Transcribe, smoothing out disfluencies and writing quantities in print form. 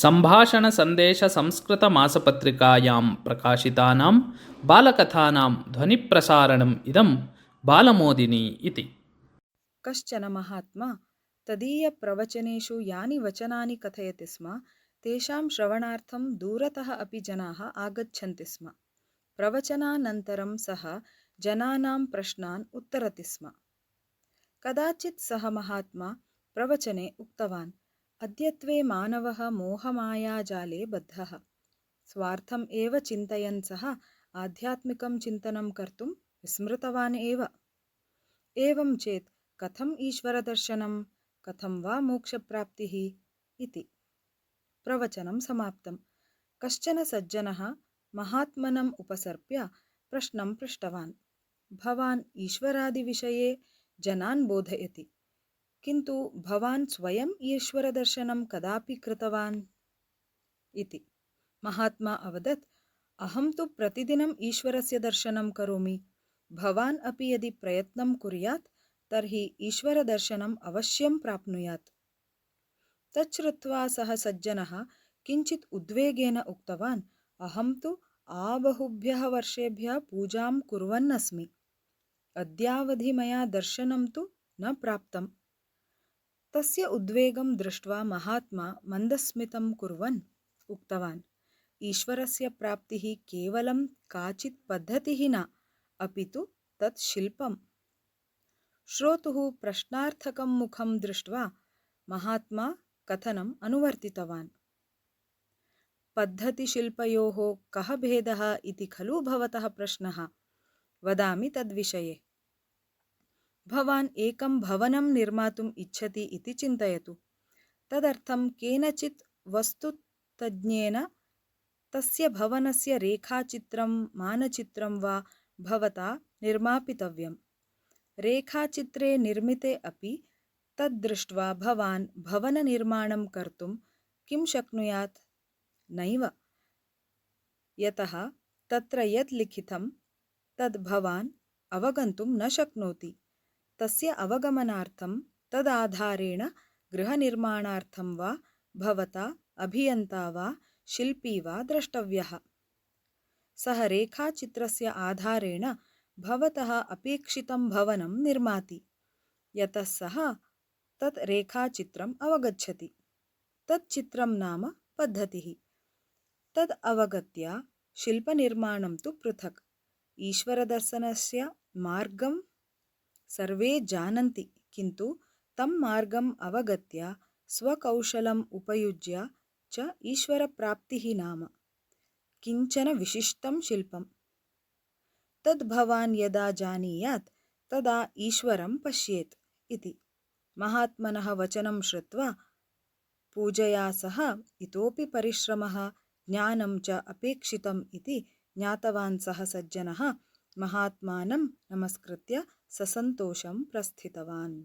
सम्भाषणसन्देशसंस्कृतमासपत्रिकायां प्रकाशितानां बालकथानां ध्वनिप्रसारणम् इदं बालमोदिनी इति। कश्चन महात्मा तदीयप्रवचनेषु यानि वचनानि कथयति स्म तेषां श्रवणार्थं दूरतः अपि जनाः आगच्छन्ति स्म। प्रवचनानन्तरं सः जनानां प्रश्नान् उत्तरति स्म। कदाचित् सः महात्मा प्रवचने उक्तवान्, अद्यत्वे मानवः मोहमायाजाले बद्धः। स्वार्थम् एव चिन्तयन् सः आध्यात्मिकं चिन्तनं कर्तुं विस्मृतवान् एव। एवं चेत् कथम् ईश्वरदर्शनं, कथं वा मोक्षप्राप्तिः इति। प्रवचनं समाप्तं। कश्चन सज्जनः महात्मनम् उपसर्प्य प्रश्नं पृष्टवान्, भवान् ईश्वरादिविषये जनान् बोधयति, किन्तु भवान् स्वयम् ईश्वरदर्शनं कदापि कृतवान् इति। महात्मा अवदत्, अहं तु प्रतिदिनम् ईश्वरस्य दर्शनं करोमि। भवान् अपि यदि प्रयत्नं कुर्यात् तर्हि ईश्वरदर्शनम् अवश्यं प्राप्नुयात्। तच्छ्रुत्वा सः सज्जनः किञ्चित् उद्वेगेन उक्तवान्, अहं तु बहुभ्यः वर्षेभ्यः पूजां कुर्वन् अस्मि। अद्यावधि मया दर्शनं तु न प्राप्तम्। तस्य उद्वेगं दृष्ट्वा महात्मा मन्दस्मितं कुर्वन् उक्तवान्, ईश्वरस्य प्राप्तिः केवलं काचित् पद्धतिः न, अपि तु तत् शिल्पम्। श्रोतुः प्रश्नार्थकं मुखं दृष्ट्वा महात्मा कथनम् अनुवर्तितवान्, पद्धतिशिल्पयोः कः भेदः इति खलु भवतः प्रश्नः? वदामि तद्विषये। भवान् एकं भवनं निर्मातुम् इच्छति इति चिन्तयतु। तदर्थं केनचित् वस्तुतज्ञेन तस्य भवनस्य रेखाचित्रं मानचित्रं वा भवता निर्मापितव्यम्। रेखाचित्रे निर्मिते अपि तद्दृष्ट्वा भवान् भवननिर्माणं कर्तुं किं शक्नुयात्? नैव। यतः तत्र यत् लिखितं तद् भवान् अवगन्तुं न शक्नोति। तस्य अवगमनार्थं तदाधारेण गृहनिर्माणार्थं वा भवता अभियन्ता वा शिल्पी वा द्रष्टव्यः। सः रेखाचित्रस्य आधारेण भवतः अपेक्षितं भवनं निर्माति। यतः सः तत् रेखाचित्रम् अवगच्छति। तत् चित्रं नाम पद्धतिः। तद् अवगत्य शिल्पनिर्माणं तु पृथक्। ईश्वरदर्शनस्य मार्गं सर्वे जानन्ति, किन्तु तं मार्गम् अवगत्य स्वकौशलम् उपयुज्य च ईश्वरप्राप्तिः नाम किञ्चन विशिष्टं शिल्पम्। तद् भवान् यदा जानीयात् तदा ईश्वरं पश्येत् इति। महात्मनः वचनं श्रुत्वा पूजया सह इतोपि परिश्रमः ज्ञानं च अपेक्षितम् इति ज्ञातवान् सः सज्जनः महात्मानं नमस्कृत्य ससन्तोषं प्रस्थितवान्।